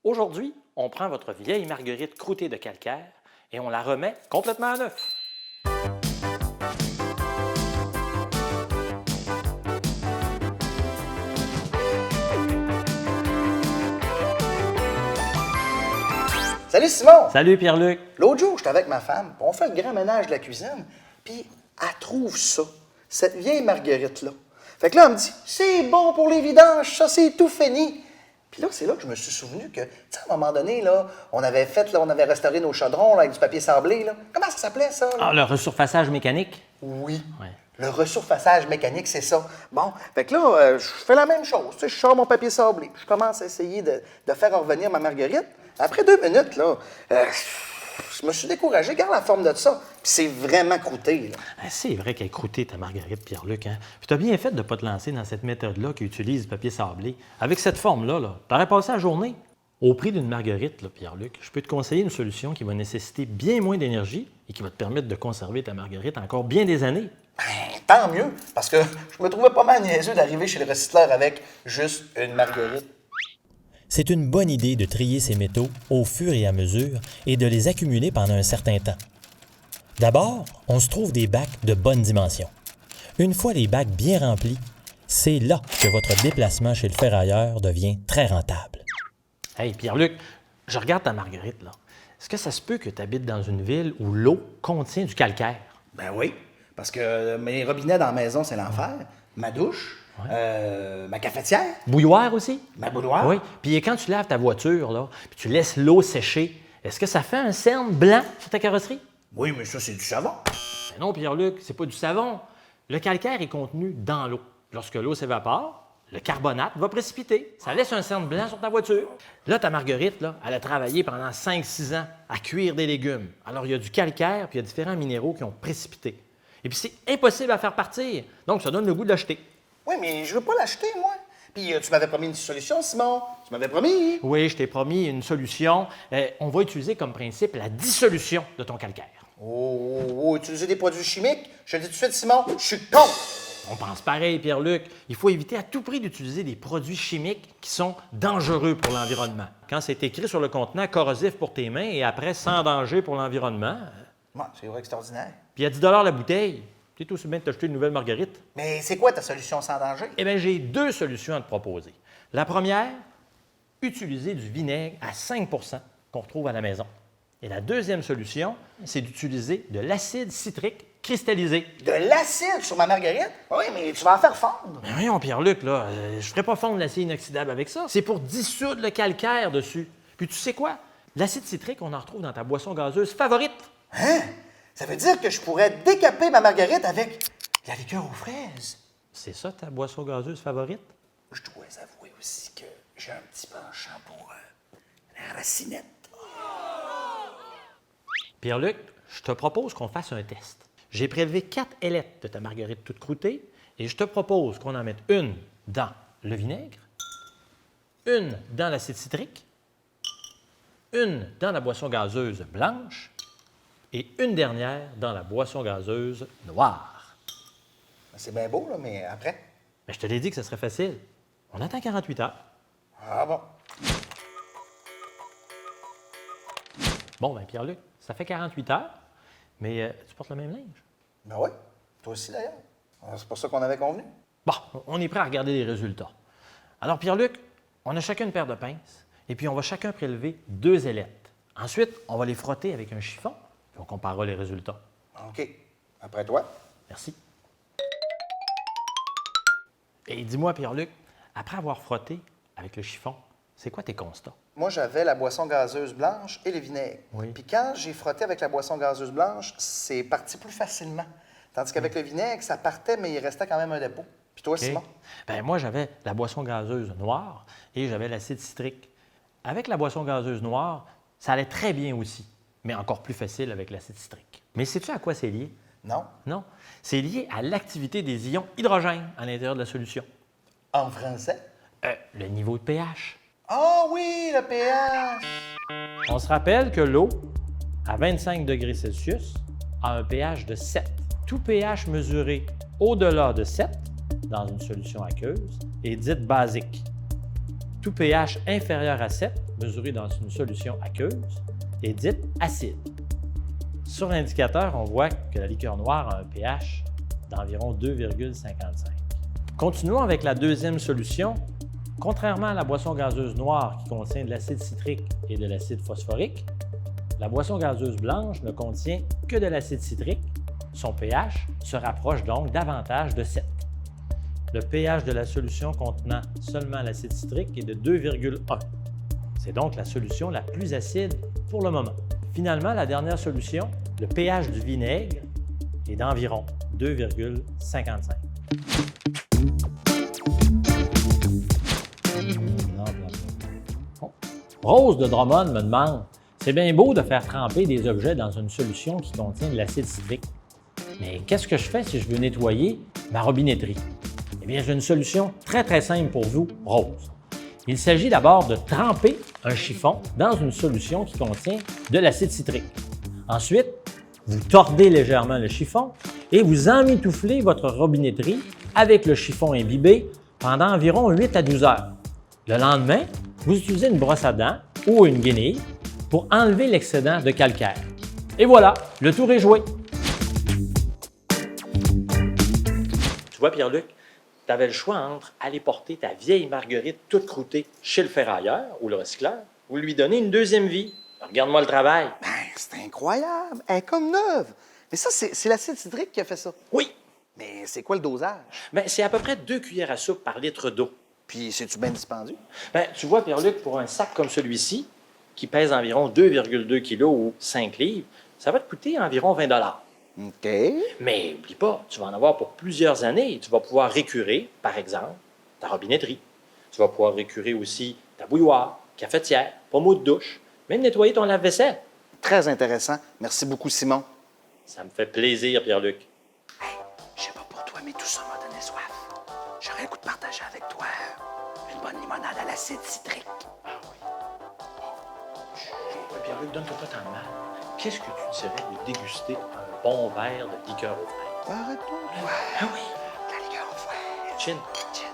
Aujourd'hui, on prend votre vieille marguerite croûtée de calcaire et on la remet complètement à neuf. Salut Simon! Salut Pierre-Luc! L'autre jour, j'étais avec ma femme, puis on fait le grand ménage de la cuisine, puis elle trouve ça, cette vieille marguerite-là. Fait que là, elle me dit, c'est bon pour les vidanges, ça, c'est tout fini. Puis là, c'est là que je me suis souvenu que, tu sais, à un moment donné, là, on avait restauré nos chaudrons là, avec du papier sablé, là. Comment ça s'appelait, ça? Là? Ah, le resurfaçage mécanique? Oui. Ouais. Le resurfaçage mécanique, c'est ça. Bon, fait que là, je fais la même chose. Tu sais, je sors mon papier sablé. Je commence à essayer de faire revenir ma marguerite. Après 2 minutes, là, je me suis découragé. Regarde la forme de ça. Puis c'est vraiment croûté, là. Ah, c'est vrai qu'elle est croûtée, ta marguerite, Pierre-Luc. Hein? Puis t'as bien fait de ne pas te lancer dans cette méthode-là qui utilise le papier sablé. Avec cette forme-là, t'aurais passé la journée. Au prix d'une marguerite, là, Pierre-Luc, je peux te conseiller une solution qui va nécessiter bien moins d'énergie et qui va te permettre de conserver ta marguerite encore bien des années. Ben, tant mieux, parce que je me trouvais pas mal niaiseux d'arriver chez le recycleur avec juste une marguerite. C'est une bonne idée de trier ces métaux au fur et à mesure et de les accumuler pendant un certain temps. D'abord, on se trouve des bacs de bonne dimension. Une fois les bacs bien remplis, c'est là que votre déplacement chez le ferrailleur devient très rentable. Hey, Pierre-Luc, je regarde ta marguerite, là. Est-ce que ça se peut que tu habites dans une ville où l'eau contient du calcaire? Ben oui, parce que mes robinets dans la maison, c'est l'enfer. Ma douche, ma cafetière, Bouilloire aussi? ma bouilloire. Oui. Puis quand tu laves ta voiture, là, puis tu laisses l'eau sécher, est-ce que ça fait un cerne blanc sur ta carrosserie? Oui, mais ça, c'est du savon. Ben non, Pierre-Luc, c'est pas du savon. Le calcaire est contenu dans l'eau. Lorsque l'eau s'évapore, le carbonate va précipiter. Ça laisse un cerne blanc sur ta voiture. Là, ta marguerite, là, elle a travaillé pendant 5-6 ans à cuire des légumes. Alors, il y a du calcaire, puis il y a différents minéraux qui ont précipité. Et puis, c'est impossible à faire partir. Donc, ça donne le goût de l'acheter. Oui, mais je veux pas l'acheter, moi. Puis tu m'avais promis une solution, Simon. Tu m'avais promis. Oui, je t'ai promis une solution. On va utiliser comme principe la dissolution de ton calcaire. Oh, utiliser des produits chimiques? Je te dis tout de suite, Simon, je suis contre. On pense pareil, Pierre-Luc. Il faut éviter à tout prix d'utiliser des produits chimiques qui sont dangereux pour l'environnement. Quand c'est écrit sur le contenant « corrosif pour tes mains » et après « sans danger pour l'environnement Ouais, c'est vrai extraordinaire. » puis à 10 la bouteille, tu es aussi bien de t'acheter une nouvelle marguerite. Mais c'est quoi ta solution sans danger? Eh bien, j'ai 2 solutions à te proposer. La première, utiliser du vinaigre à 5 qu'on retrouve à la maison. Et la deuxième solution, c'est d'utiliser de l'acide citrique cristallisé. De l'acide sur ma marguerite? Oui, mais tu vas en faire fondre. Mais voyons, Pierre-Luc, là, je ne ferai pas fondre l'acier inoxydable avec ça. C'est pour dissoudre le calcaire dessus. Puis tu sais quoi? L'acide citrique, on en retrouve dans ta boisson gazeuse favorite. Hein? Ça veut dire que je pourrais décaper ma marguerite avec la liqueur aux fraises. C'est ça ta boisson gazeuse favorite? Je dois avouer aussi que j'ai un petit penchant pour la racinette. Pierre-Luc, je te propose qu'on fasse un test. J'ai prélevé 4 ailettes de ta marguerite toute croûtée et je te propose qu'on en mette une dans le vinaigre, une dans l'acide citrique, une dans la boisson gazeuse blanche et une dernière dans la boisson gazeuse noire. C'est bien beau, là, mais après? Mais je te l'ai dit que ce serait facile. On attend 48 heures. Ah bon? Bon, bien, Pierre-Luc, ça fait 48 heures, mais tu portes le même linge. Ben oui, toi aussi d'ailleurs. C'est pour ça qu'on avait convenu. Bon, on est prêt à regarder les résultats. Alors, Pierre-Luc, on a chacun une paire de pinces et puis on va chacun prélever 2 ailettes. Ensuite, on va les frotter avec un chiffon puis on comparera les résultats. OK. Après toi? Merci. Et dis-moi, Pierre-Luc, après avoir frotté avec le chiffon, c'est quoi tes constats? Moi, j'avais la boisson gazeuse blanche et le vinaigre. Oui. Puis quand j'ai frotté avec la boisson gazeuse blanche, c'est parti plus facilement. Tandis qu'avec le vinaigre, ça partait, mais il restait quand même un dépôt. Puis toi, OK. Simon? Bien, moi, j'avais la boisson gazeuse noire et j'avais l'acide citrique. Avec la boisson gazeuse noire, ça allait très bien aussi, mais encore plus facile avec l'acide citrique. Mais sais-tu à quoi c'est lié? Non? Non. C'est lié à l'activité des ions hydrogène à l'intérieur de la solution. En français? Le niveau de pH. Ah oui, le pH! On se rappelle que l'eau, à 25 degrés Celsius, a un pH de 7. Tout pH mesuré au-delà de 7 dans une solution aqueuse est dit basique. Tout pH inférieur à 7, mesuré dans une solution aqueuse, est dit acide. Sur l'indicateur, on voit que la liqueur noire a un pH d'environ 2,55. Continuons avec la deuxième solution. Contrairement à la boisson gazeuse noire qui contient de l'acide citrique et de l'acide phosphorique, la boisson gazeuse blanche ne contient que de l'acide citrique. Son pH se rapproche donc davantage de 7. Le pH de la solution contenant seulement l'acide citrique est de 2,1. C'est donc la solution la plus acide pour le moment. Finalement, la dernière solution, le pH du vinaigre, est d'environ 2,55. Rose de Drummond me demande « C'est bien beau de faire tremper des objets dans une solution qui contient de l'acide citrique, mais qu'est-ce que je fais si je veux nettoyer ma robinetterie? » Eh bien, j'ai une solution très simple pour vous, Rose. Il s'agit d'abord de tremper un chiffon dans une solution qui contient de l'acide citrique. Ensuite, vous tordez légèrement le chiffon et vous emmitouflez votre robinetterie avec le chiffon imbibé pendant environ 8 à 12 heures. Le lendemain, vous utilisez une brosse à dents ou une guenille pour enlever l'excédent de calcaire. Et voilà, le tour est joué. Tu vois, Pierre-Luc, tu avais le choix entre aller porter ta vieille marguerite toute croûtée chez le ferrailleur ou le recycleur ou lui donner une deuxième vie. Regarde-moi le travail. Ben, c'est incroyable. Elle est comme neuve. Mais ça, c'est l'acide citrique qui a fait ça. Oui, Mais c'est quoi le dosage? bien, c'est à peu près 2 cuillères à soupe par litre d'eau. Puis, c'est-tu bien dispendieux? Bien, tu vois, Pierre-Luc, pour un sac comme celui-ci, qui pèse environ 2,2 kg ou 5 livres, ça va te coûter environ 20 $. OK. Mais n'oublie pas, tu vas en avoir pour plusieurs années. Tu vas pouvoir récurer, par exemple, ta robinetterie. Tu vas pouvoir récurer aussi ta bouilloire, cafetière, pommeau de douche, même nettoyer ton lave-vaisselle. Très intéressant. Merci beaucoup, Simon. Ça me fait plaisir, Pierre-Luc. Hey, je sais pas pour toi, mais tout ça m'a donné soif. J'aurais le goût de partager avec toi une bonne limonade à l'acide citrique. Ah oui. Ouais, Pierre-Luc, donne-toi pas tant de mal. Qu'est-ce que tu dirais de déguster un bon verre de liqueur au fraises? Arrête-toi. Ah oui. La liqueur au fouet. Chin. Chin.